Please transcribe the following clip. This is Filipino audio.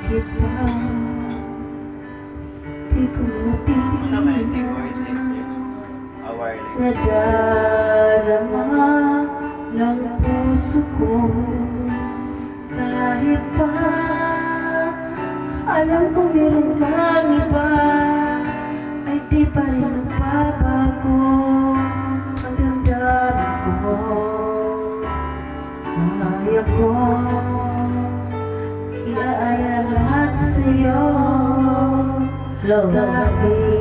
kita. Di ko mapigilan nadarama ng puso ko. Kahit pa alam ko meron kang iba, ay di pa rin magbabago ang damdamin ko. Kaya ko iaalala lahat sa'yo. Kahit